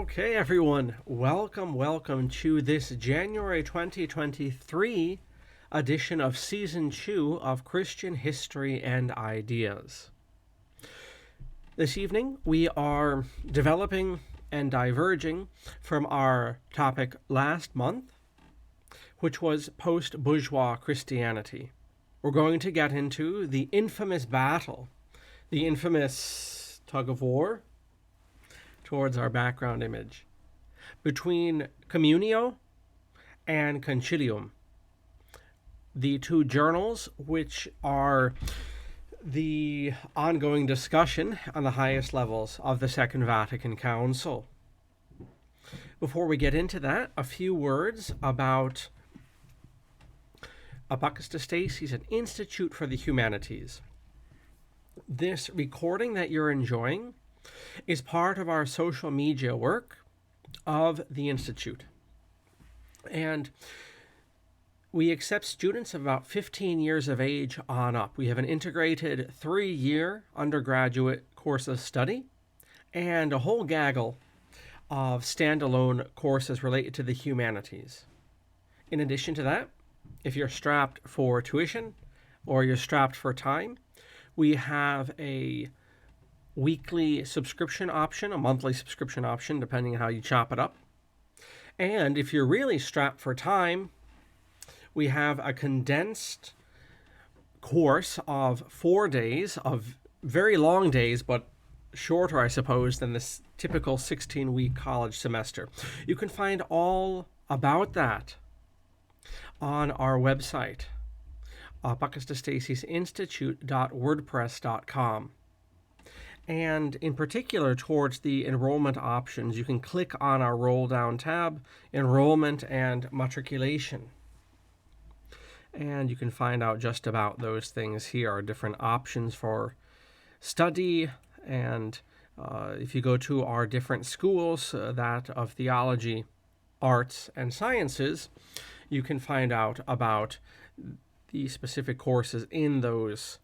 Okay, everyone, welcome to this January 2023 edition of Season 2 of Christian History and Ideas. This evening, we are developing and diverging from our topic last month, which was post-bourgeois Christianity. We're going to get into the infamous battle, the infamous tug of war, towards our background image, between Communio and Consilium, the two journals which are the ongoing discussion on the highest levels of the Second Vatican Council. Before we get into that, a few words about Apocatastasis, an Institute for the Humanities. This recording that you're enjoying is part of our social media work of the Institute. And we accept students of about 15 years of age on up. We have an integrated 3-year undergraduate course of study and a whole gaggle of standalone courses related to the humanities. In addition to that, if you're strapped for tuition or you're strapped for time, we have a weekly subscription option, a monthly subscription option, depending on how you chop it up. And if you're really strapped for time, we have a condensed course of 4 days, of very long days, but shorter, I suppose, than this typical 16-week college semester. You can find all about that on our website, ApocatastasisInstitute.wordpress.com. And in particular, towards the enrollment options, you can click on our roll down tab, Enrollment and Matriculation. And you can find out just about those things here, our different options for study. And if you go to our different schools, that of theology, arts, and sciences, you can find out about the specific courses in those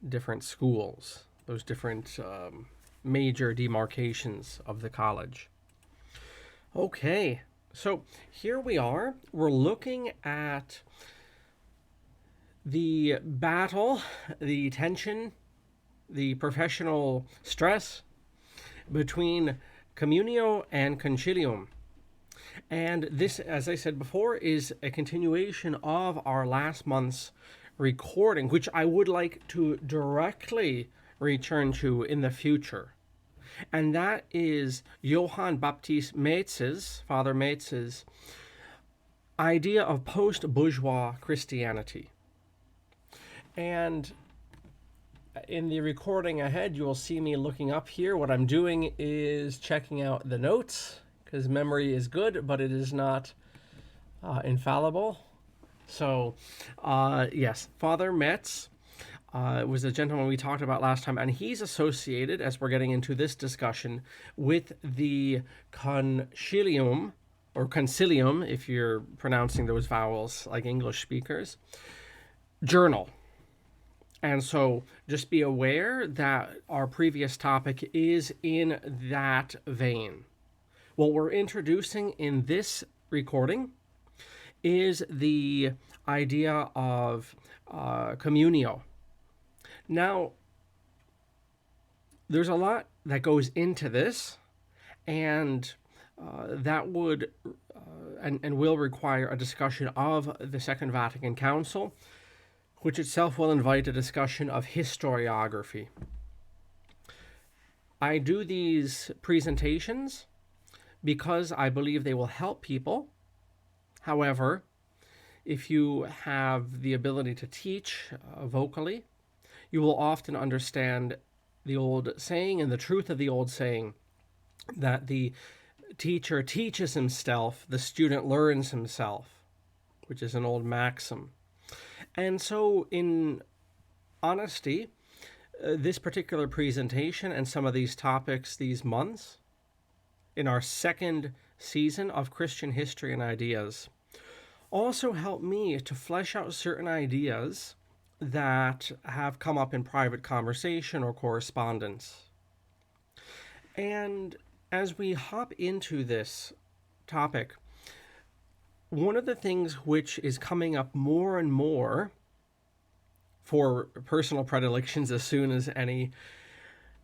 different schools, those different major demarcations of the college. Okay, so here we are. We're looking at the battle, the tension, the professional stress between Communio and Consilium. And this, as I said before, is a continuation of our last month's recording, which I would like to directly return to in the future. And that is Johann Baptist Maetz's, Father Maetz's, idea of post-bourgeois Christianity. And in the recording ahead, you will see me looking up here. What I'm doing is checking out the notes, because memory is good, but it is not infallible. So, yes, Father Metz was a gentleman we talked about last time, and he's associated, as we're getting into this discussion, with the Consilium, or Consilium, if you're pronouncing those vowels like English speakers, journal. And so just be aware that our previous topic is in that vein. What we're introducing in this recording is the idea of communio. Now, there's a lot that goes into this, and that would and will require a discussion of the Second Vatican Council, which itself will invite a discussion of historiography. I do these presentations because I believe they will help people. However, if you have the ability to teach vocally, you will often understand the old saying and the truth of the old saying that the teacher teaches himself, the student learns himself, which is an old maxim. And so, in honesty, this particular presentation and some of these topics these months in our second season of Christian History and Ideas also help me to flesh out certain ideas that have come up in private conversation or correspondence. And as we hop into this topic, one of the things which is coming up more and more for personal predilections as soon as any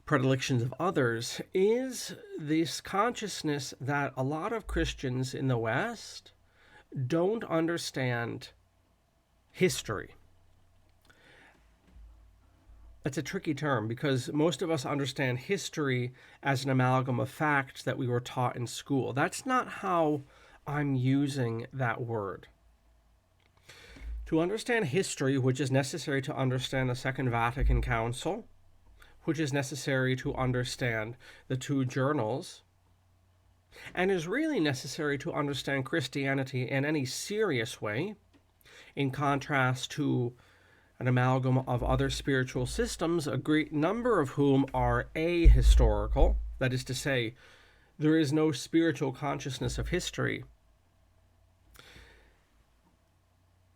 predilections of others is this consciousness that a lot of Christians in the West don't understand history. That's a tricky term because most of us understand history as an amalgam of facts that we were taught in school. That's not how I'm using that word. To understand history, which is necessary to understand the Second Vatican Council, which is necessary to understand the two journals, and is really necessary to understand Christianity in any serious way, in contrast to an amalgam of other spiritual systems, a great number of whom are ahistorical. That is to say, there is no spiritual consciousness of history.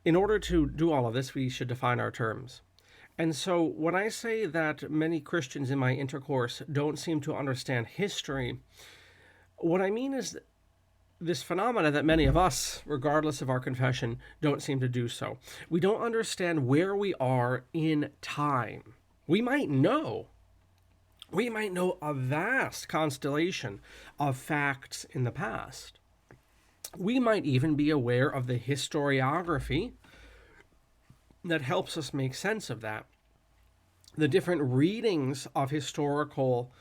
In order to do all of this, we should define our terms. And so when I say that many Christians in my intercourse don't seem to understand history, what I mean is this phenomena that many of us, regardless of our confession, don't seem to do so. We don't understand where we are in time. We might know a vast constellation of facts in the past. We might even be aware of the historiography that helps us make sense of that. The different readings of historical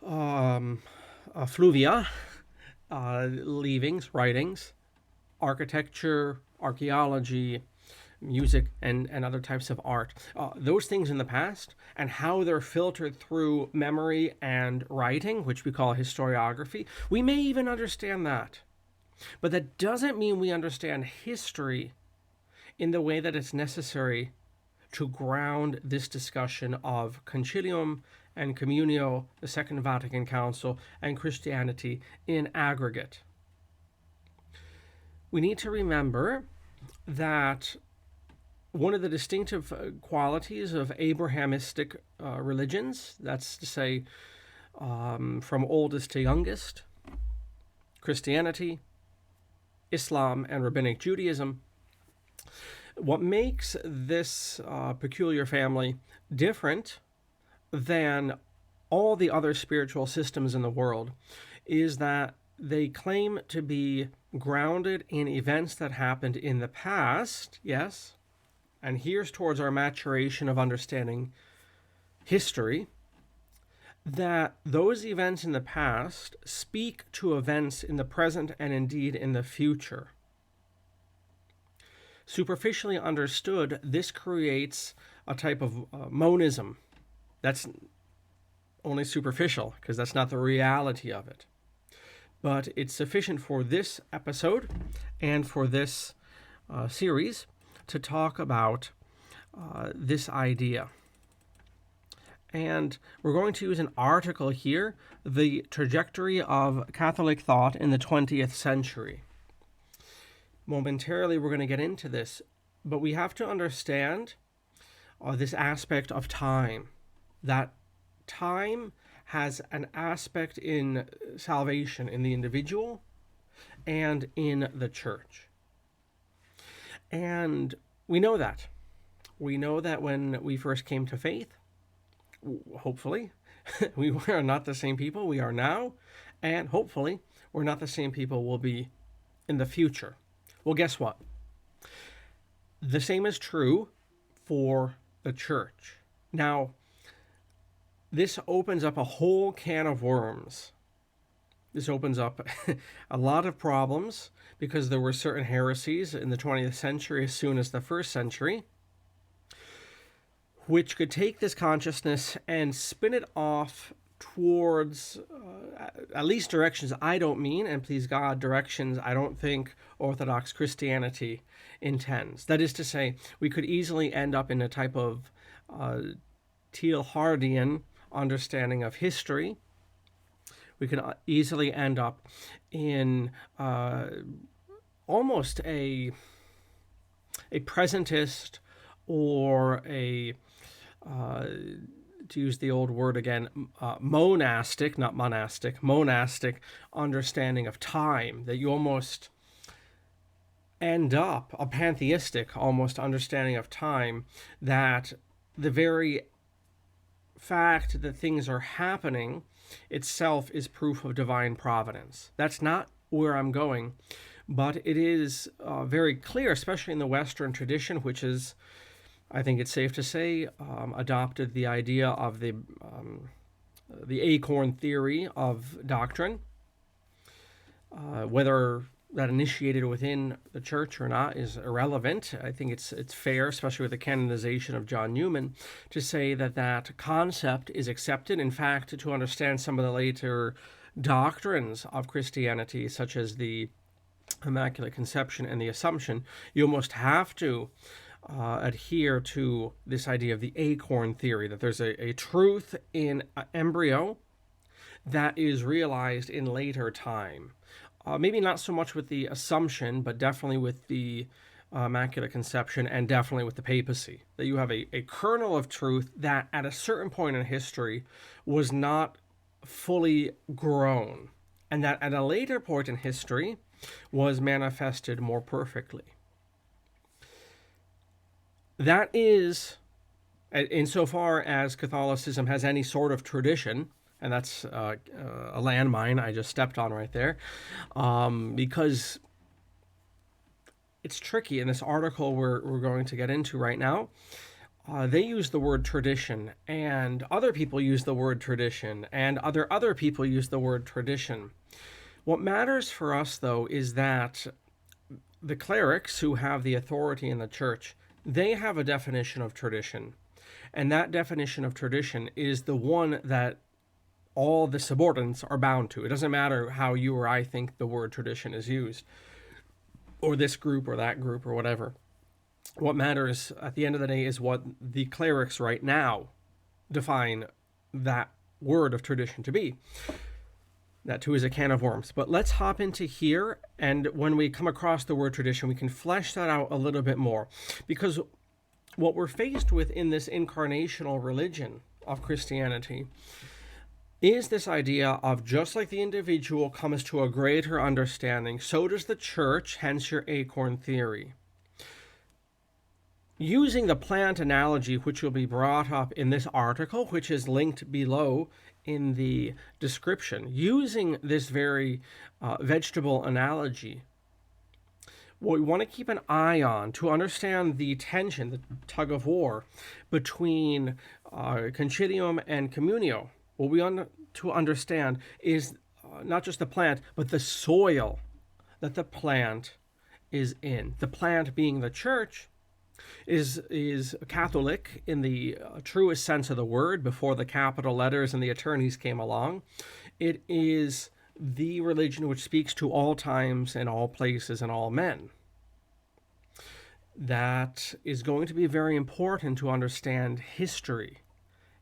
fluvia, leavings, writings, architecture, archaeology, music, and other types of art. Those things in the past and how they're filtered through memory and writing, which we call historiography. We may even understand that. But that doesn't mean we understand history in the way that it's necessary to ground this discussion of Consilium and Communio, the Second Vatican Council, and Christianity in aggregate. We need to remember that one of the distinctive qualities of Abrahamistic religions, that's to say, from oldest to youngest, Christianity, Islam, and Rabbinic Judaism, what makes this peculiar family different than all the other spiritual systems in the world is that they claim to be grounded in events that happened in the past, yes, and here's towards our maturation of understanding history, that those events in the past speak to events in the present and indeed in the future. Superficially understood, this creates a type of monism. That's only superficial, because that's not the reality of it. But it's sufficient for this episode and for this series to talk about this idea. And we're going to use an article here, The Trajectory of Catholic Thought in the 20th Century. Momentarily, we're going to get into this, but we have to understand this aspect of time, that time has an aspect in salvation in the individual and in the church. And we know that. We know that when we first came to faith, hopefully, we were not the same people we are now, and hopefully, we're not the same people we'll be in the future. Well, guess what? The same is true for the church. Now, this opens up a whole can of worms. This opens up a lot of problems because there were certain heresies in the 20th century as soon as the first century, which could take this consciousness and spin it off towards at least directions I don't mean, and please God, directions I don't think Orthodox Christianity intends. That is to say, we could easily end up in a type of Teilhardian understanding of history. We could easily end up in almost a presentist or a to use the old word again, monastic, not monastic, monastic understanding of time, that you almost end up a pantheistic almost understanding of time, that the very fact that things are happening itself is proof of divine providence. That's not where I'm going, but it is very clear, especially in the Western tradition, which is, I think it's safe to say, adopted the idea of the acorn theory of doctrine. Whether that initiated within the church or not is irrelevant. I think it's fair, especially with the canonization of John Newman, to say that that concept is accepted. In fact, to understand some of the later doctrines of Christianity, such as the Immaculate Conception and the Assumption, you almost have to adhere to this idea of the acorn theory, that there's a truth in embryo that is realized in later time. Maybe not so much with the Assumption, but definitely with the Immaculate Conception and definitely with the papacy. That you have a kernel of truth that at a certain point in history was not fully grown, and that at a later point in history was manifested more perfectly. That is, insofar as Catholicism has any sort of tradition, and that's a landmine I just stepped on right there, because it's tricky. In this article we're going to get into right now, they use the word tradition, and other people use the word tradition, and other people use the word tradition. What matters for us, though, is that the clerics who have the authority in the church, they have a definition of tradition, and that definition of tradition is the one that all the subordinates are bound to. It doesn't matter how you or I think the word tradition is used, or this group or that group or whatever. What matters at the end of the day is what the clerics right now define that word of tradition to be. That too is a can of worms. But let's hop into here, and when we come across the word tradition, we can flesh that out a little bit more. Because what we're faced with in this incarnational religion of Christianity is this idea of, just like the individual comes to a greater understanding, so does the church, hence your acorn theory. Using the plant analogy, which will be brought up in this article, which is linked below in the description, using this very vegetable analogy, what we want to keep an eye on to understand the tension, the tug of war between Consilium and Communio, what we want to understand is not just the plant, but the soil that the plant is in. The plant being the church is Catholic in the truest sense of the word, before the capital letters and the attorneys came along. It is the religion which speaks to all times and all places and all men. That is going to be very important to understand history.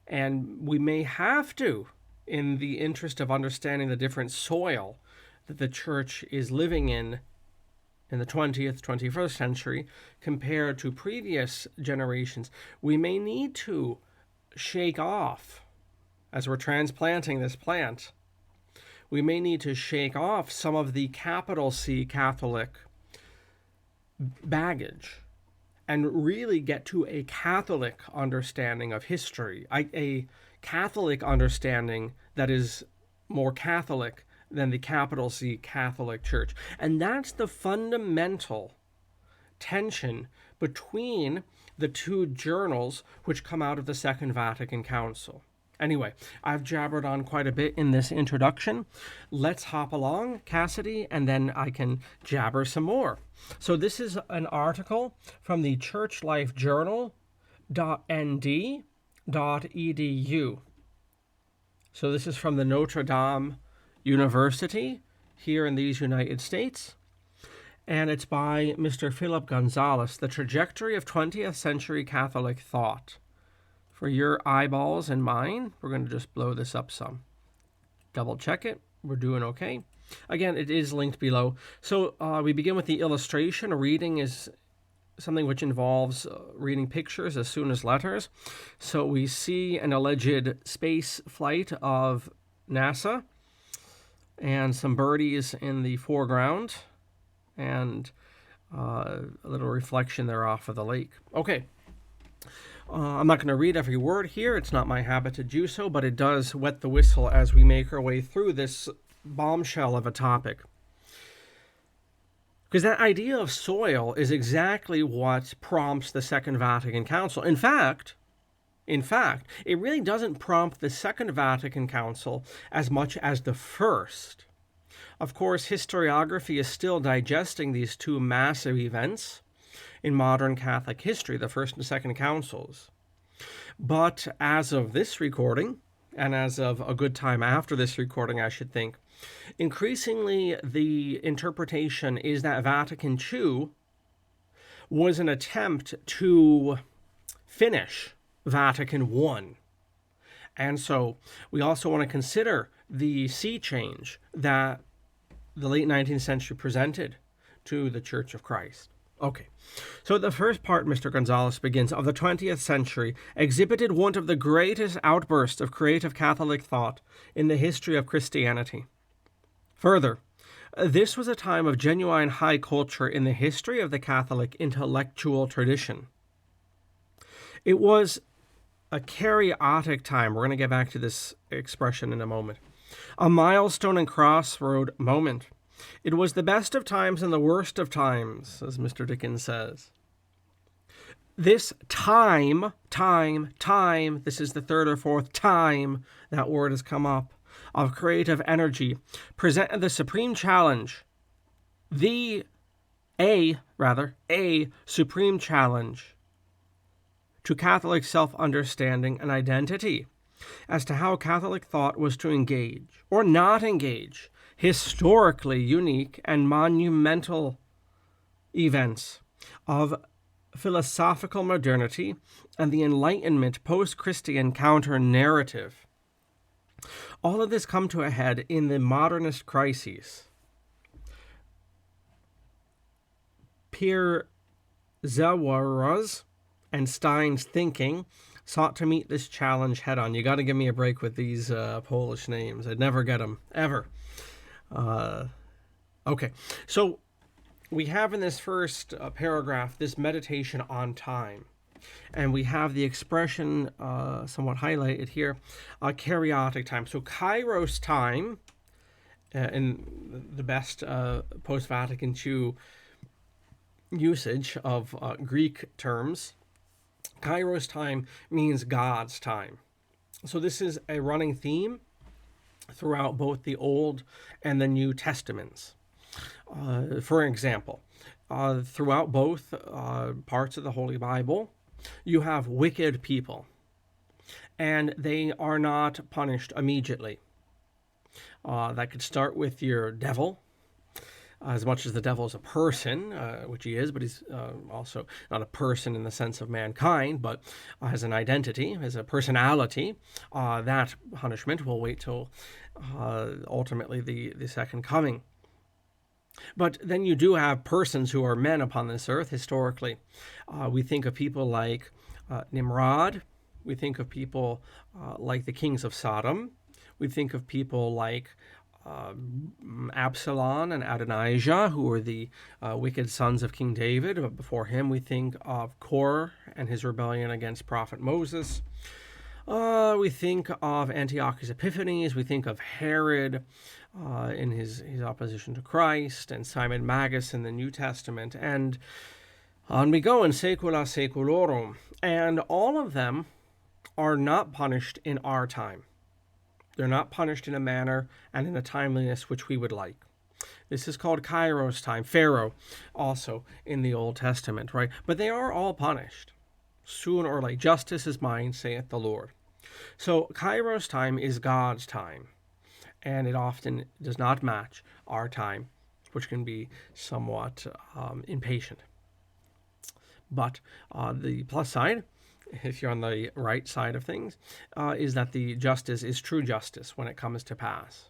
And we may have to, in the interest of understanding the different soil that the church is living in the 20th, 21st century compared to previous generations, we may need to shake off, as we're transplanting this plant, we may need to shake off some of the capital C Catholic baggage and really get to a Catholic understanding of history, a Catholic understanding that is more Catholic than the capital C Catholic Church. And that's the fundamental tension between the two journals which come out of the Second Vatican Council. Anyway, I've jabbered on quite a bit in this introduction. Let's hop along, Cassidy, and then I can jabber some more. So this is an article from the churchlifejournal.nd.edu. So this is from the Notre Dame University here in these United States. And it's by Mr. Philip Gonzalez, The Trajectory of 20th Century Catholic Thought. For your eyeballs and mine, we're going to just blow this up some. Double check it. We're doing okay. Again, it is linked below. So we begin with the illustration. A reading is something which involves reading pictures as soon as letters. So we see an alleged space flight of NASA and some birdies in the foreground and a little reflection there off of the lake. Okay. I'm not going to read every word here. It's not my habit to do so, but it does wet the whistle as we make our way through this bombshell of a topic. Because that idea of soil is exactly what prompts the Second Vatican Council. In fact, it really doesn't prompt the Second Vatican Council as much as the first. Of course, historiography is still digesting these two massive events in modern Catholic history, the First and Second Councils. But as of this recording, and as of a good time after this recording, I should think, increasingly the interpretation is that Vatican II was an attempt to finish Vatican I. And so we also want to consider the sea change that the late 19th century presented to the Church of Christ. Okay, so the first part, Mr. Gonzalez begins, of the 20th century exhibited one of the greatest outbursts of creative Catholic thought in the history of Christianity. Further, this was a time of genuine high culture in the history of the Catholic intellectual tradition. It was a chaotic time. We're going to get back to this expression in a moment. A milestone and crossroad moment. It was the best of times and the worst of times, as Mr. Dickens says. This time, this is the third or fourth time that word has come up, of creative energy, presented the supreme challenge, a supreme challenge to Catholic self-understanding and identity as to how Catholic thought was to engage, or not engage, historically unique and monumental events of philosophical modernity and the Enlightenment post-Christian counter-narrative. All of this come to a head in the modernist crises. Pirzawara's and Stein's thinking sought to meet this challenge head-on. You got to give me a break with these Polish names. I'd never get them, ever. Okay, so we have in this first paragraph this meditation on time. And we have the expression somewhat highlighted here, chaotic time. So Kairos time, in the best post-Vatican II usage of Greek terms, Kairos time means God's time. So this is a running theme throughout both the Old and the New Testaments. For example, throughout both parts of the Holy Bible, you have wicked people, and they are not punished immediately. That could start with your devil, as much as the devil is a person, which he is, but he's also not a person in the sense of mankind, but has an identity, has a personality. That punishment will wait till ultimately the second coming. But then you do have persons who are men upon this earth historically. We think of people like Nimrod. We think of people like the kings of Sodom. We think of people like Absalom and Adonijah, who were the wicked sons of King David. But before him, we think of Korah and his rebellion against Prophet Moses. We think of Antiochus Epiphanes. We think of Herod in his opposition to Christ, and Simon Magus in the New Testament, and on we go in Saecula Saeculorum. And all of them are not punished in our time. They're not punished in a manner and in a timeliness which we would like. This is called Kairos time, Pharaoh, also in the Old Testament, right? But they are all punished, soon or late. Justice is mine, saith the Lord. So Kairos time is God's time, and it often does not match our time, which can be somewhat impatient. But the plus side, if you're on the right side of things, is that the justice is true justice when it comes to pass.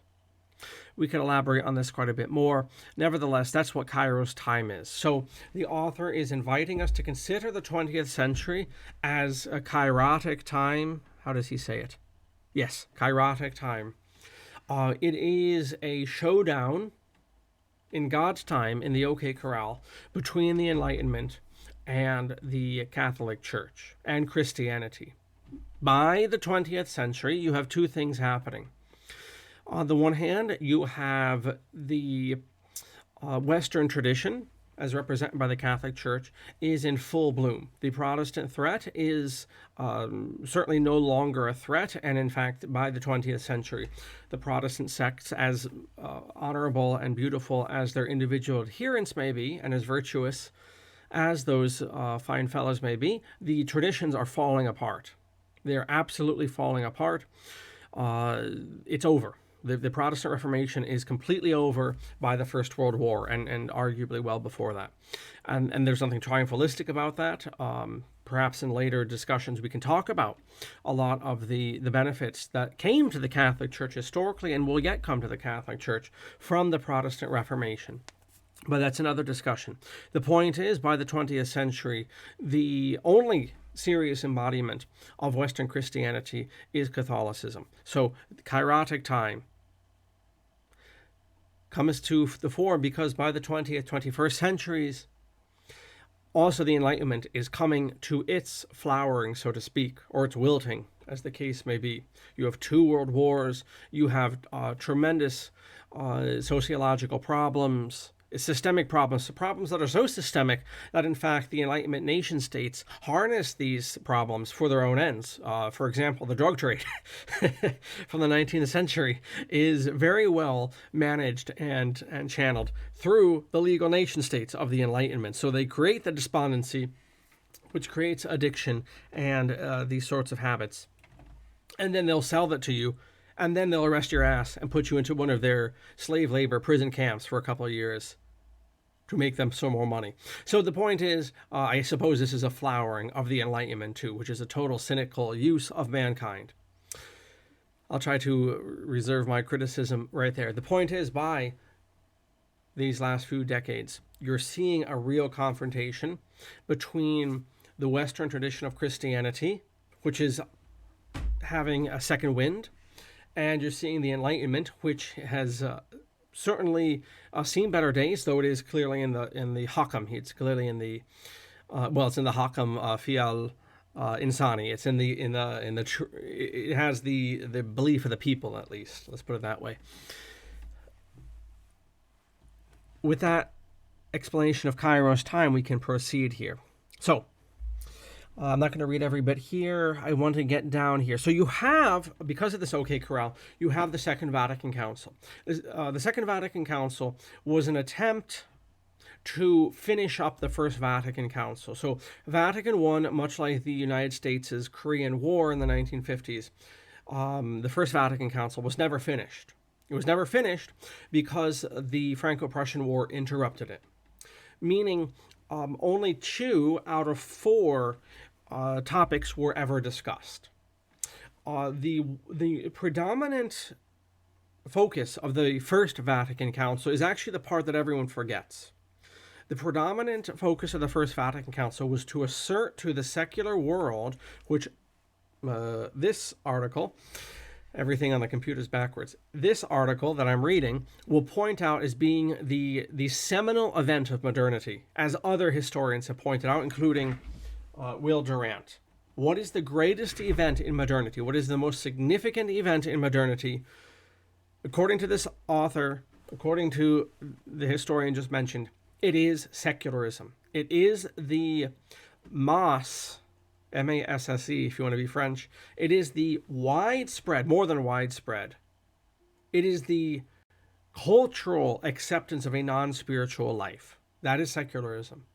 We could elaborate on this quite a bit more. Nevertheless, that's what Kairos time is. So the author is inviting us to consider the 20th century as a kairotic time. How does he say it? Yes, kairotic time. It is a showdown in God's time in the OK Corral between the Enlightenment and the Catholic Church and Christianity. By the 20th century, you have two things happening. On the one hand, you have the Western tradition, as represented by the Catholic Church, is in full bloom. The Protestant threat is certainly no longer a threat, and in fact, by the 20th century, the Protestant sects, as honorable and beautiful as their individual adherents may be, and as virtuous as those fine fellows may be, the traditions are falling apart. They're absolutely falling apart. It's over. The Protestant Reformation is completely over by the First World War, and arguably well before that. And there's something triumphalistic about that. Perhaps in later discussions we can talk about a lot of the benefits that came to the Catholic Church historically and will yet come to the Catholic Church from the Protestant Reformation. But that's another discussion. The point is, by the 20th century, the only serious embodiment of Western Christianity is Catholicism. So, kairotic time comes to the fore because by the 20th, 21st centuries, also the Enlightenment is coming to its flowering, so to speak, or its wilting, as the case may be. You have two world wars, you have tremendous sociological problems, systemic problems that are so systemic that in fact the Enlightenment nation states harness these problems for their own ends. For example, the drug trade from the 19th century is very well managed and channeled through the legal nation states of the Enlightenment. So they create the despondency, which creates addiction and these sorts of habits. And then they'll sell that to you, and then they'll arrest your ass and put you into one of their slave labor prison camps for a couple of years to make them some more money. So the point is, I suppose this is a flowering of the Enlightenment too, which is a total cynical use of mankind. I'll try to reserve my criticism right there. The point is, by these last few decades, you're seeing a real confrontation between the Western tradition of Christianity, which is having a second wind, and you're seeing the Enlightenment, which has certainly seen better days, though it is clearly in the Hakam. It's clearly in the it's in the Hakam Fial Insani. It's it has the belief of the people, at least. Let's put it that way. With that explanation of Kairos time, we can proceed here. So, I'm not going to read every bit here. I want to get down here. So you have, because of this OK Corral, you have the Second Vatican Council. The Second Vatican Council was an attempt to finish up the First Vatican Council. So Vatican I, much like the United States' Korean War in the 1950s, the First Vatican Council was never finished. It was never finished because the Franco-Prussian War interrupted it, meaning only 2 out of 4 topics were ever discussed. The predominant focus of the First Vatican Council is actually the part that everyone forgets. The predominant focus of the First Vatican Council was to assert to the secular world, which this article, everything on the computer is backwards, this article that I'm reading will point out as being the seminal event of modernity, as other historians have pointed out, including Will Durant. What is the greatest event in modernity? What is the most significant event in modernity? According to this author, according to the historian just mentioned, it is secularism. It is the masse, M-A-S-S-E if you want to be French. It is the widespread, more than widespread. It is the cultural acceptance of a non-spiritual life. That is secularism.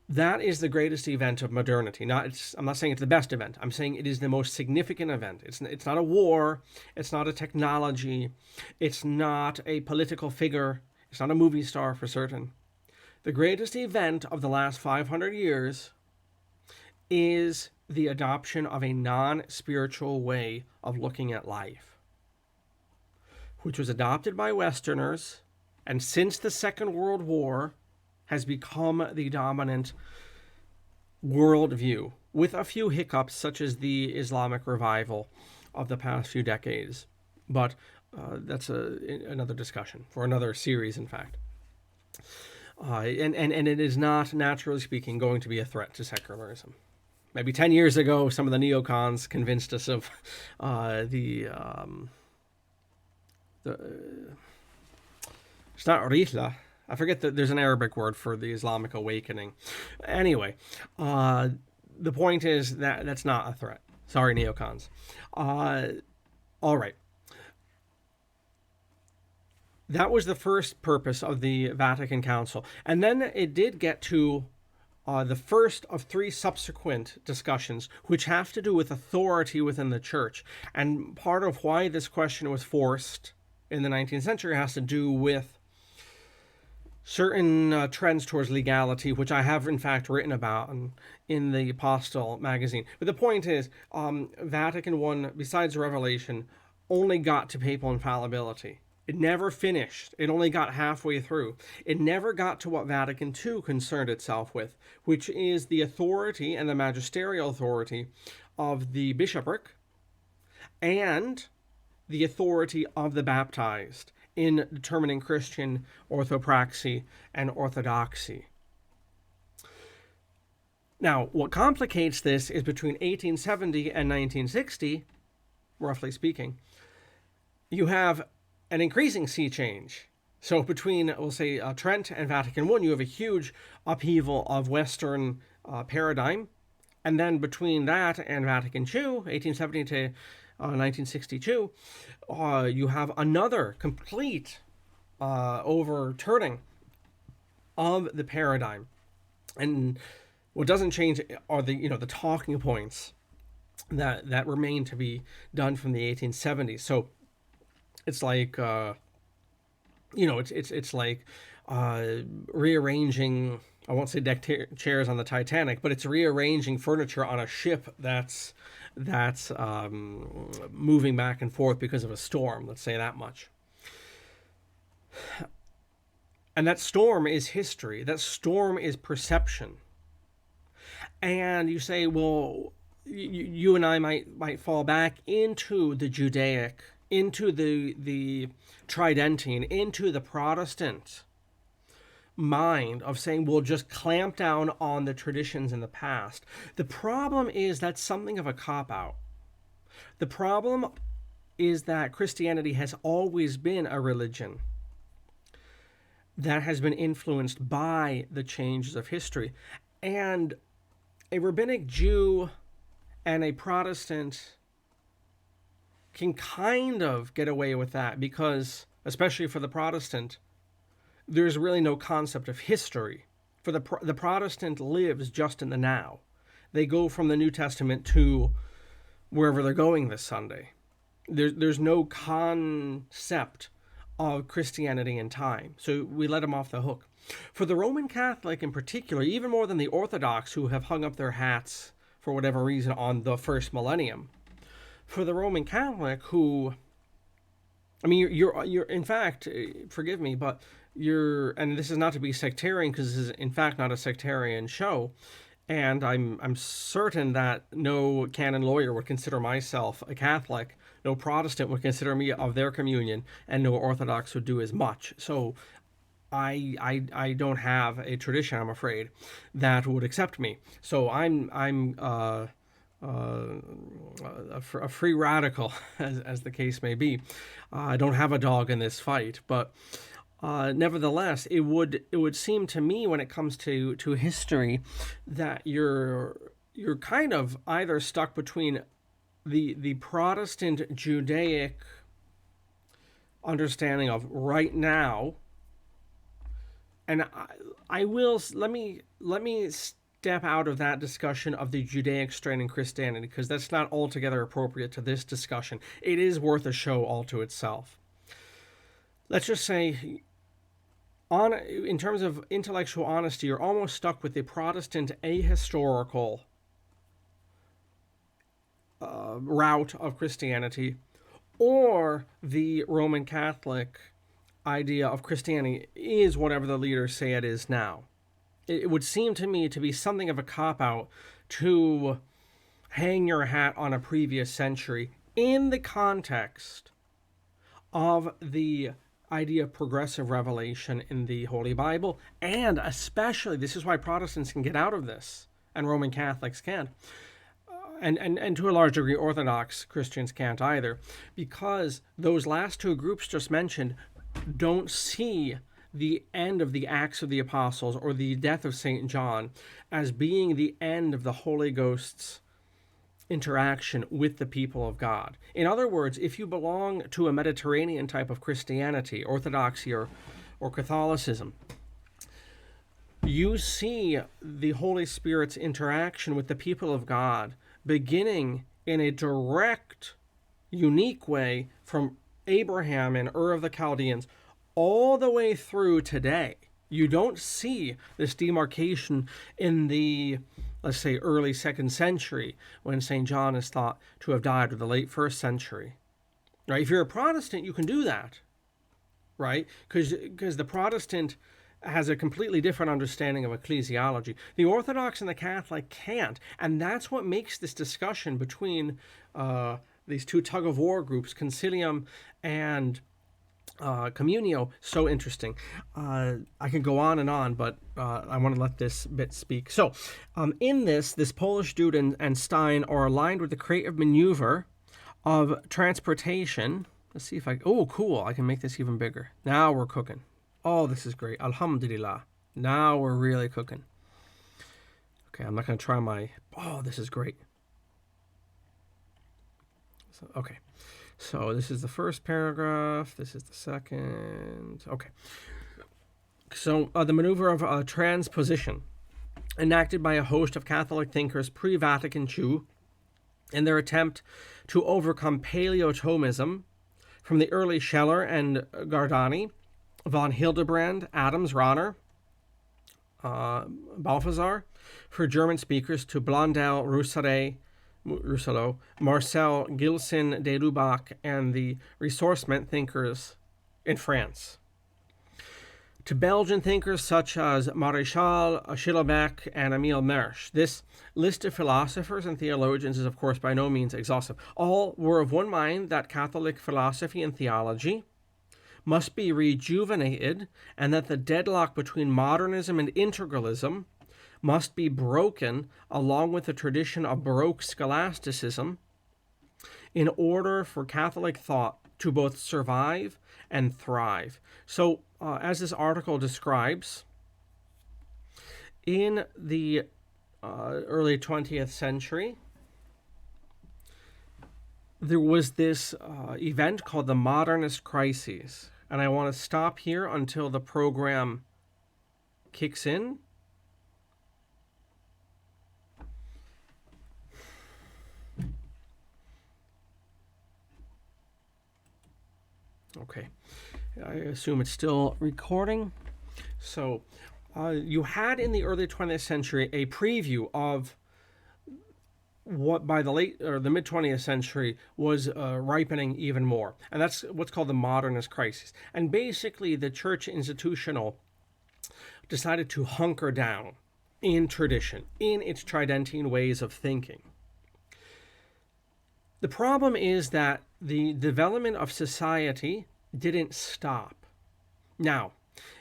That is the greatest event of modernity. I'm not saying it's the best event. I'm saying it is the most significant event. It's not a war. It's not a technology. It's not a political figure. It's not a movie star for certain. The greatest event of the last 500 years is the adoption of a non-spiritual way of looking at life, which was adopted by Westerners, and since the Second World War has become the dominant worldview, with a few hiccups such as the Islamic revival of the past few decades. But that's another discussion for another series, in fact. And it is not, naturally speaking, going to be a threat to secularism. Maybe 10 years ago, some of the neocons convinced us of the it's not rihla. I forget that there's an Arabic word for the Islamic awakening. Anyway, the point is that that's not a threat. Sorry, neocons. All right. That was the first purpose of the Vatican Council. And then it did get to the first of three subsequent discussions, which have to do with authority within the church. And part of why this question was forced in the 19th century has to do with certain trends towards legality, which I have in fact written about in the Apostle magazine. But the point is, Vatican I, besides Revelation, only got to papal infallibility. It never finished. It only got halfway through. It never got to what Vatican II concerned itself with, which is the authority and the magisterial authority of the bishopric and the authority of the baptized in determining Christian orthopraxy and orthodoxy. Now, what complicates this is between 1870 and 1960, roughly speaking, you have an increasing sea change. So between, we'll say, Trent and Vatican I, you have a huge upheaval of Western paradigm. And then between that and Vatican II, 1870 to 1962, you have another complete overturning of the paradigm. And what doesn't change are the talking points that remain to be done from the 1870s. So it's like it's like rearranging, I won't say deck chairs on the Titanic, but it's rearranging furniture on a ship that's moving back and forth because of a storm. Let's say that much. And that storm is history. That storm is perception. And you say, well, you and I might fall back into the Judaic, into the Tridentine, into the Protestant mind of saying we'll just clamp down on the traditions in the past. The problem is that's something of a cop-out. The problem is that Christianity has always been a religion that has been influenced by the changes of history. And a rabbinic Jew and a Protestant can kind of get away with that because, especially for the Protestant, there's really no concept of history. For the Protestant lives just in the now. They go from the New Testament to wherever they're going this Sunday. There's no concept of Christianity in time, so we let them off the hook. For the Roman Catholic in particular, even more than the Orthodox who have hung up their hats for whatever reason on the first millennium, for the Roman Catholic who, I mean, you're in fact, forgive me, but and this is not to be sectarian because this is in fact not a sectarian show, and I'm certain that no canon lawyer would consider myself a Catholic, no Protestant would consider me of their communion, and no Orthodox would do as much. So I don't have a tradition, I'm afraid, that would accept me. So I'm a free radical, as the case may be. I don't have a dog in this fight, but nevertheless, it would seem to me when it comes to history that you're kind of either stuck between the Protestant Judaic understanding of right now, and I will let me step out of that discussion of the Judaic strain in Christianity because that's not altogether appropriate to this discussion. It is worth a show all to itself. Let's just say, in terms of intellectual honesty, you're almost stuck with the Protestant ahistorical route of Christianity, or the Roman Catholic idea of Christianity is whatever the leaders say it is now. It would seem to me to be something of a cop-out to hang your hat on a previous century in the context of the idea of progressive revelation in the Holy Bible, and especially, this is why Protestants can get out of this, and Roman Catholics can't, and to a large degree Orthodox Christians can't either, because those last two groups just mentioned don't see the end of the Acts of the Apostles or the death of St. John as being the end of the Holy Ghost's interaction with the people of God. In other words, if you belong to a Mediterranean type of Christianity, Orthodoxy, or Catholicism, you see the Holy Spirit's interaction with the people of God beginning in a direct, unique way from Abraham and Ur of the Chaldeans all the way through today. You don't see this demarcation in the, let's say, early 2nd century when St. John is thought to have died, or the late 1st century. Right? If you're a Protestant, you can do that, right? Because the Protestant has a completely different understanding of ecclesiology. The Orthodox and the Catholic can't, and that's what makes this discussion between these two tug-of-war groups, Consilium and Communio, so interesting. I can go on and on, but I want to let this bit speak. So, in this Polish dude and Stein are aligned with the creative maneuver of transportation. Let's see if oh, cool, I can make this even bigger. Now we're cooking. Oh, this is great. Alhamdulillah. Now we're really cooking. Okay, I'm not going to try my... Oh, this is great. So, okay. So this is the first paragraph. This is the second. Okay. So the maneuver of transposition, enacted by a host of Catholic thinkers pre-Vatican II in their attempt to overcome Paleo-Thomism from the early Scheller and Gardani, von Hildebrand, Adams, Rahner, Balthasar, for German speakers, to Blondel, Rousseau, Marcel, Gilson, de Lubac, and the Ressourcement thinkers in France. To Belgian thinkers such as Maréchal, Schillebeck, and Emile Mersch. This list of philosophers and theologians is, of course, by no means exhaustive. All were of one mind that Catholic philosophy and theology must be rejuvenated, and that the deadlock between modernism and integralism must be broken along with the tradition of Baroque scholasticism in order for Catholic thought to both survive and thrive. So, as this article describes, in the early 20th century, there was this event called the Modernist Crises. And I want to stop here until the program kicks in. Okay, I assume it's still recording. So you had in the early 20th century a preview of what by the late or the mid 20th century was ripening even more, and that's what's called the Modernist Crisis. And basically, the Church institutional decided to hunker down in tradition, in its Tridentine ways of thinking. The problem is that the development of society didn't stop. Now,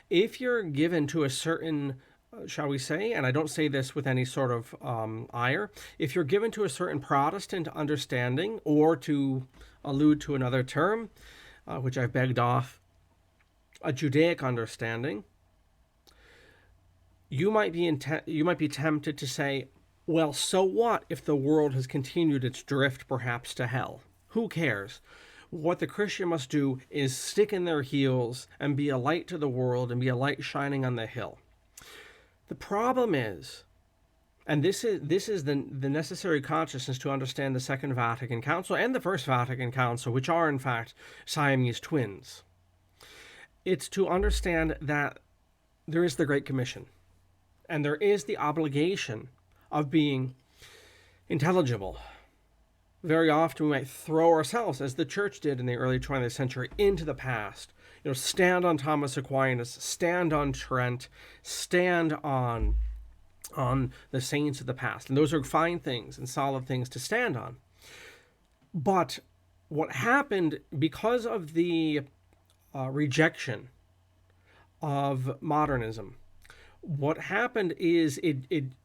if you're given to a certain shall we say, and I don't say this with any sort of ire, if you're given to a certain Protestant understanding, or to allude to another term, which I've begged off, a Judaic understanding, you might be tempted to say, well, so what if the world has continued its drift perhaps to hell? Who cares? What the Christian must do is stick in their heels and be a light to the world and be a light shining on the hill. The problem is, and this is the necessary consciousness to understand the Second Vatican Council and the First Vatican Council, which are in fact Siamese twins. It's to understand that there is the Great Commission, and there is the obligation of being intelligible, very often we might throw ourselves, as the church did in the early 20th century, into the past. Stand on Thomas Aquinas, stand on Trent, stand on the saints of the past. And those are fine things and solid things to stand on. But what happened because of the rejection of modernism, what happened is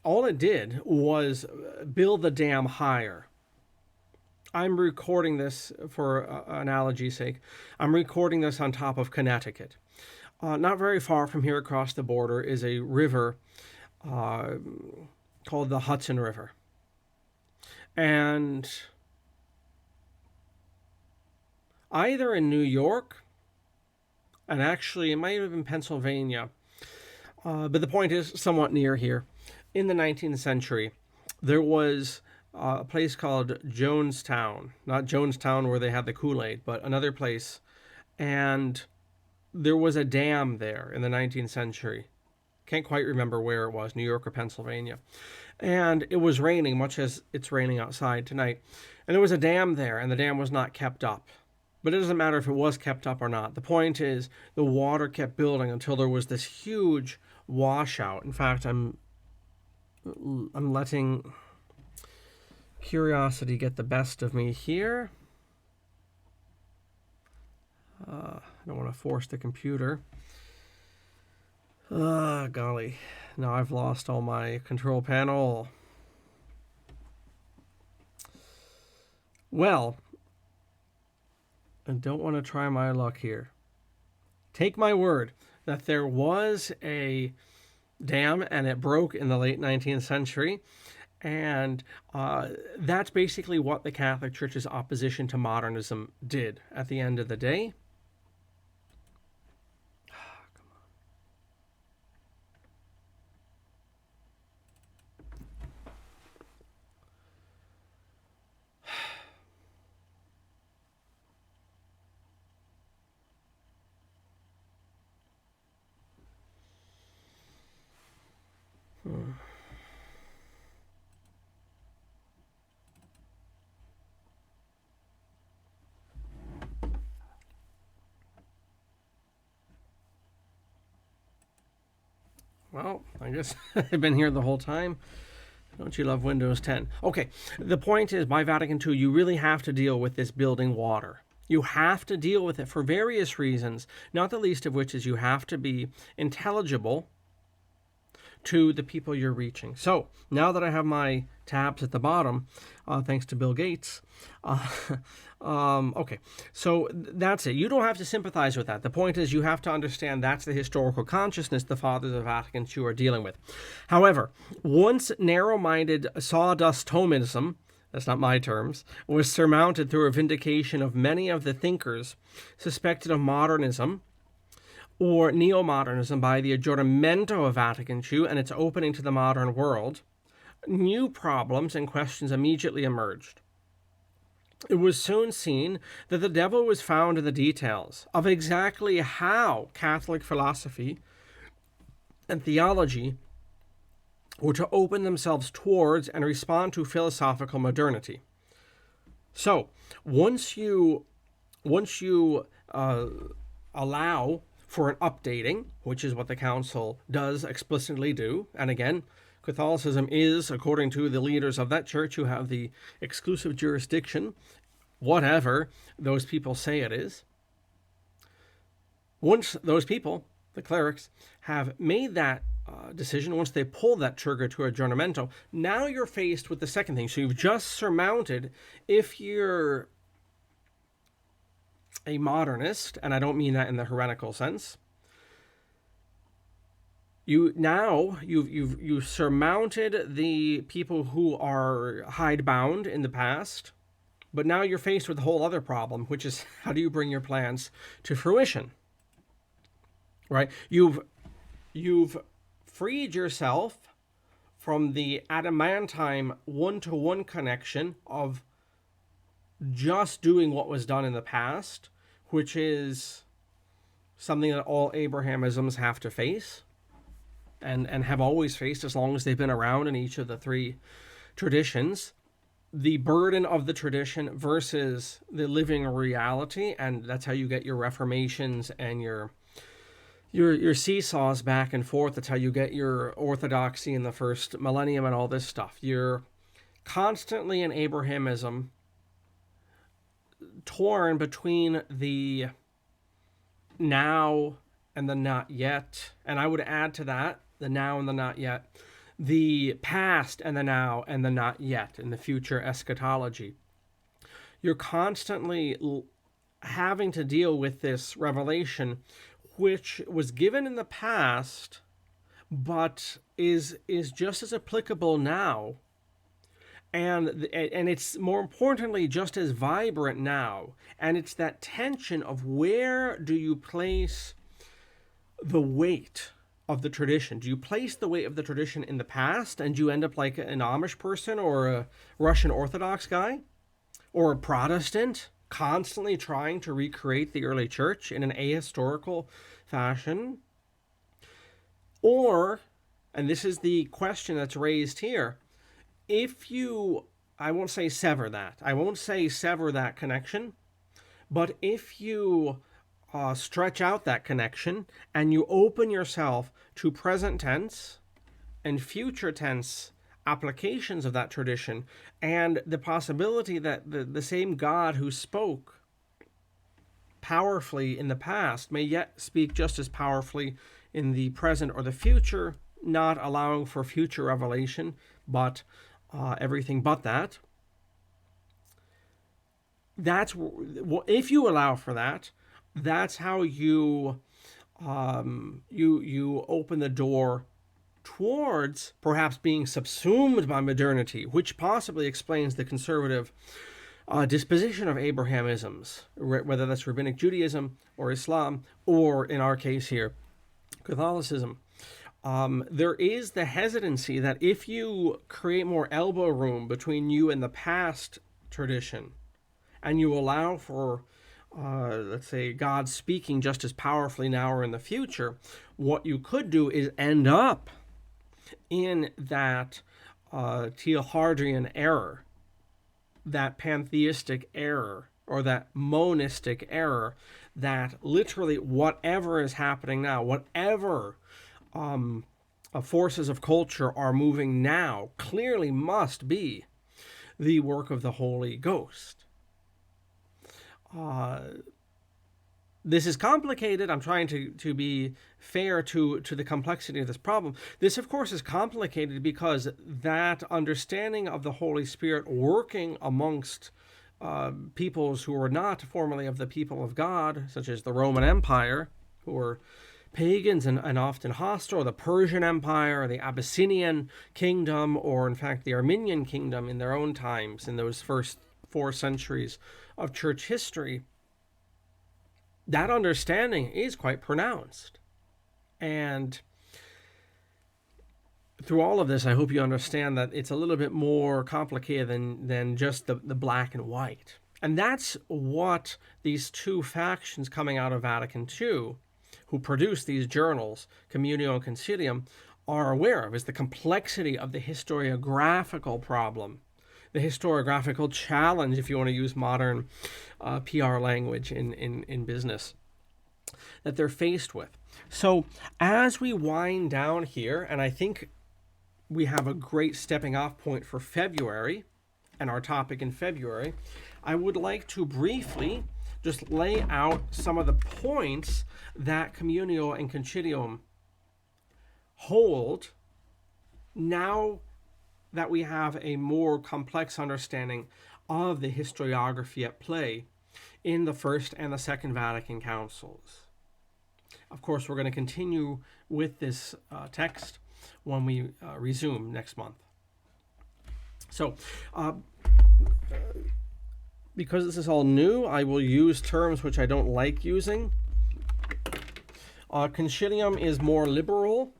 all it did was build the dam higher. I'm recording this for analogy's sake. I'm recording this on top of Connecticut. Not very far from here across the border is a river called the Hudson River. And either in New York, and actually it might have been Pennsylvania, but the point is somewhat near here, in the 19th century, there was a place called Jonestown. Not Jonestown where they had the Kool-Aid, but another place. And there was a dam there in the 19th century. Can't quite remember where it was, New York or Pennsylvania. And it was raining, much as it's raining outside tonight. And there was a dam there, and the dam was not kept up. But it doesn't matter if it was kept up or not. The point is, the water kept building until there was this huge washout. In fact, I'm letting curiosity get the best of me here. I don't want to force the computer. Golly. Now I've lost all my control panel. Well, I don't want to try my luck here. Take my word that there was a dam and it broke in the late 19th century. And that's basically what the Catholic Church's opposition to modernism did at the end of the day. Well, I guess I've been here the whole time. Don't you love Windows 10? Okay, the point is, by Vatican II, you really have to deal with this building water. You have to deal with it for various reasons, not the least of which is you have to be intelligible to the people you're reaching. So, now that I have my tabs at the bottom, thanks to Bill Gates, okay, so that's it. You don't have to sympathize with that. The point is you have to understand that's the historical consciousness the Fathers of Vatican II are dealing with. However, once narrow-minded sawdust Thomism, that's not my terms, was surmounted through a vindication of many of the thinkers suspected of modernism or neo-modernism by the Aggiornamento of Vatican II and its opening to the modern world, new problems and questions immediately emerged. It was soon seen that the devil was found in the details of exactly how Catholic philosophy and theology were to open themselves towards and respond to philosophical modernity. So, once you allow for an updating, which is what the Council does explicitly do, and again, Catholicism is, according to the leaders of that church who have the exclusive jurisdiction, whatever those people say it is. Once those people, the clerics, have made that decision, once they pull that trigger to Aggiornamento, now you're faced with the second thing. So you've just surmounted, if you're a modernist, and I don't mean that in the heretical sense, you've surmounted the people who are hidebound in the past, but now you're faced with a whole other problem, which is how do you bring your plans to fruition? Right? You've freed yourself from the adamantine one-to-one connection of just doing what was done in the past, which is something that all Abrahamisms have to face and have always faced as long as they've been around in each of the three traditions. the burden of the tradition versus the living reality, and that's how you get your reformations and your seesaws back and forth. That's how you get your orthodoxy in the first millennium and all this stuff. You're constantly in Abrahamism, torn between the now and the not yet, and I would add to that the now and the not yet, the past and the now and the not yet in the future eschatology. You're constantly having to deal with this revelation, which was given in the past, but is just as applicable now, and it's more importantly just as vibrant now. And it's that tension of where do you place the weight of the tradition? Do you place the weight of the tradition in the past and you end up like an Amish person or a Russian Orthodox guy or a Protestant constantly trying to recreate the early church in an ahistorical fashion? Or, and this is the question that's raised here, if you, I won't say sever that connection, but if you stretch out that connection and you open yourself to present tense and future tense applications of that tradition, and the possibility that the same God who spoke powerfully in the past may yet speak just as powerfully in the present or the future, not allowing for future revelation, but everything but that. That's, if you allow for that, that's how you you open the door towards perhaps being subsumed by modernity, which possibly explains the conservative disposition of Abrahamisms, whether that's Rabbinic Judaism or Islam, or in our case here, Catholicism. There is the hesitancy that if you create more elbow room between you and the past tradition, and you allow for, let's say, God speaking just as powerfully now or in the future, what you could do is end up in that Teilhardrian error, that pantheistic error, or that monistic error, that literally whatever is happening now, whatever forces of culture are moving now, clearly must be the work of the Holy Ghost. This is complicated. I'm trying to be fair to the complexity of this problem. This, of course, is complicated because that understanding of the Holy Spirit working amongst peoples who were not formerly of the people of God, such as the Roman Empire, who were pagans and often hostile, or the Persian Empire, or the Abyssinian kingdom, or in fact the Armenian kingdom in their own times, in those first 4 centuries of church history. That understanding is quite pronounced. And through all of this, I hope you understand that it's a little bit more complicated than just the black and white. And that's what these two factions coming out of Vatican II, who produce these journals, Communio and Consilium, are aware of, is the complexity of the historiographical problem, the historiographical challenge, if you want to use modern PR language in business, that they're faced with. So as we wind down here, and I think we have a great stepping off point for February, and our topic in February, I would like to briefly just lay out some of the points that Communio and Concilium hold now that we have a more complex understanding of the historiography at play in the First and the Second Vatican Councils. Of course, we're going to continue with this text when we resume next month. So, because this is all new, I will use terms which I don't like using. Concilium is more liberal.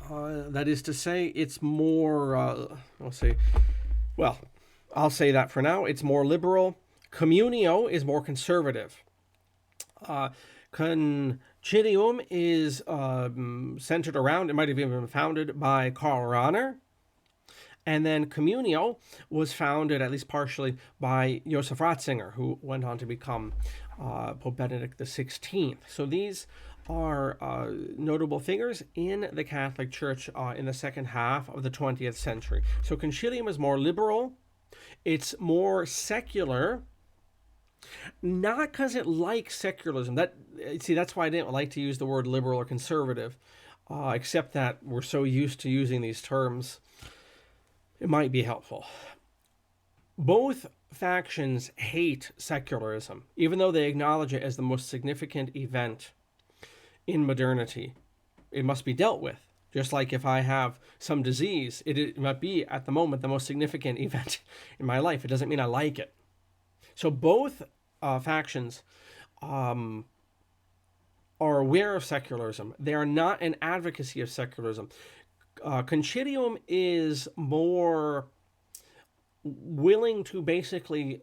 That is to say, it's more, I'll say that for now. It's more liberal. Communio is more conservative. Concilium is centered around, it might have even been founded by Karl Rahner. And then Communio was founded, at least partially, by Joseph Ratzinger, who went on to become Pope Benedict XVI. So these are notable figures in the Catholic Church in the second half of the 20th century. So Concilium is more liberal, it's more secular, not because it likes secularism. That's why I didn't like to use the word liberal or conservative, except that we're so used to using these terms. It might be helpful. Both factions hate secularism, even though they acknowledge it as the most significant event in modernity. It must be dealt with. Just like if I have some disease, it might be at the moment the most significant event in my life. It doesn't mean I like it. So both factions are aware of secularism. They are not an advocacy of secularism. Concilium is more willing to basically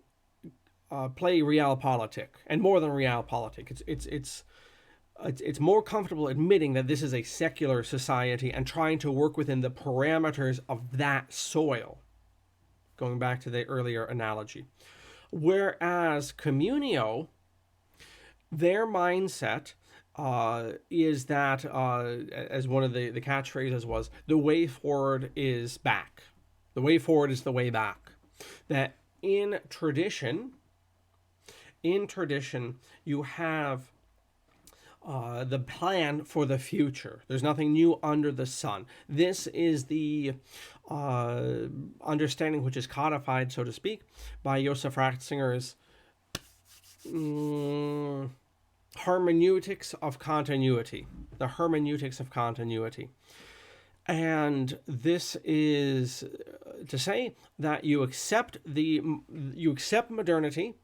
play realpolitik, and more than realpolitik. It's more comfortable admitting that this is a secular society and trying to work within the parameters of that soil, going back to the earlier analogy. Whereas Communio, their mindset is that, as one of the catchphrases was, the way forward is back. The way forward is the way back. That in tradition, you have the plan for the future. There's nothing new under the sun. This is the understanding which is codified, so to speak, by Joseph Ratzinger's hermeneutics of continuity. The hermeneutics of continuity. And this is to say that you accept modernity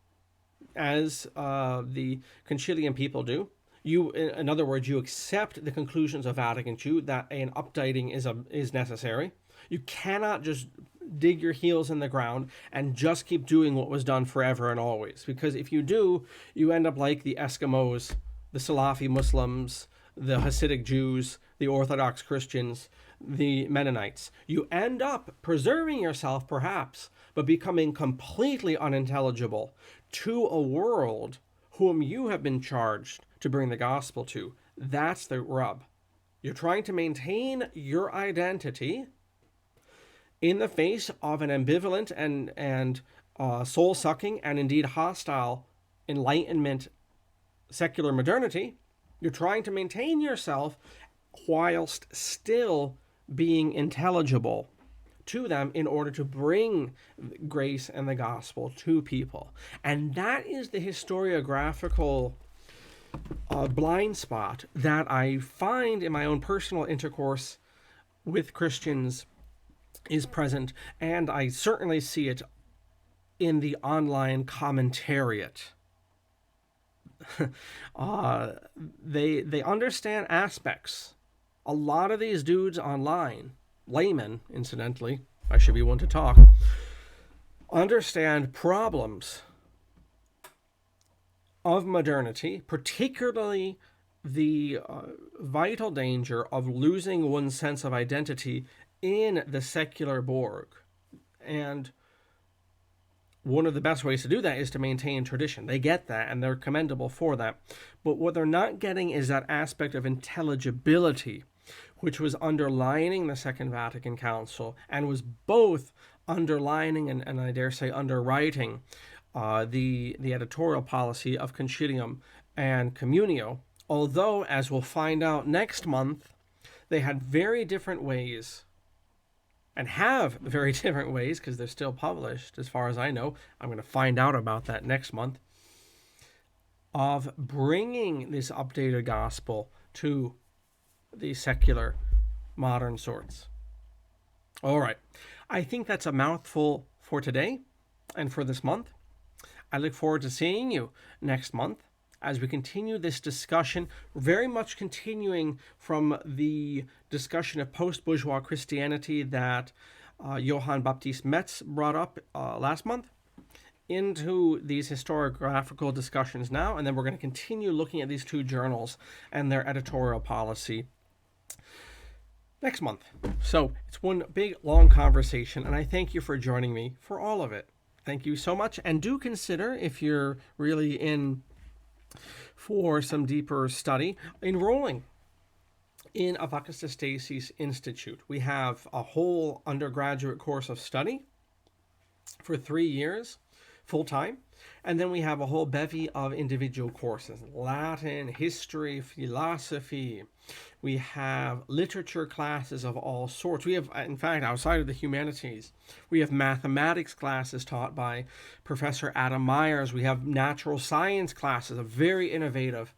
as the Concilium people do. In other words, you accept the conclusions of Vatican II that an updating is necessary. You cannot just dig your heels in the ground and just keep doing what was done forever and always. Because if you do, you end up like the Eskimos, the Salafi Muslims, the Hasidic Jews, the Orthodox Christians, the Mennonites. You end up preserving yourself, perhaps, but becoming completely unintelligible to a world whom you have been charged to bring the gospel to. That's the rub. You're trying to maintain your identity in the face of an ambivalent and soul-sucking and indeed hostile Enlightenment secular modernity. You're trying to maintain yourself whilst still being intelligible to them in order to bring grace and the gospel to people. And that is the historiographical blind spot that I find in my own personal intercourse with Christians is present, and I certainly see it in the online commentariat. They understand aspects. A lot of these dudes online, laymen, incidentally, I should be one to talk, understand problems of modernity, particularly the vital danger of losing one's sense of identity in the secular Borg. And one of the best ways to do that is to maintain tradition. They get that, and they're commendable for that. But what they're not getting is that aspect of intelligibility, which was underlining the Second Vatican Council and was both underlining and I dare say underwriting the editorial policy of Concilium and Communio. Although, as we'll find out next month, they had very different ways, and have very different ways, because they're still published, as far as I know. I'm going to find out about that next month, of bringing this updated gospel to the secular modern sorts. All right. I think that's a mouthful for today and for this month. I look forward to seeing you next month as we continue this discussion, very much continuing from the discussion of post-bourgeois Christianity that Johann Baptist Metz brought up last month, into these historiographical discussions now, and then we're going to continue looking at these two journals and their editorial policy. next month. So it's one big, long conversation, and I thank you for joining me for all of it. Thank you so much, and do consider, if you're really in for some deeper study, enrolling in ApocatastasisInstitute. We have a whole undergraduate course of study for 3 years, full-time. And then we have a whole bevy of individual courses: Latin, history, philosophy. We have literature classes of all sorts. We have, in fact, outside of the humanities, we have mathematics classes taught by Professor Adam Myers. We have natural science classes, a very innovative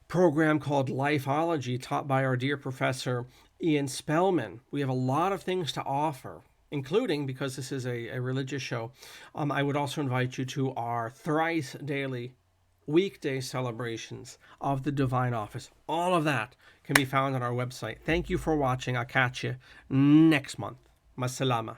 program called Lifeology taught by our dear Professor Ian Spellman. We have a lot of things to offer, including, because this is a religious show, I would also invite you to our thrice daily weekday celebrations of the Divine Office. All of that can be found on our website. Thank you for watching. I'll catch you next month. Masalama.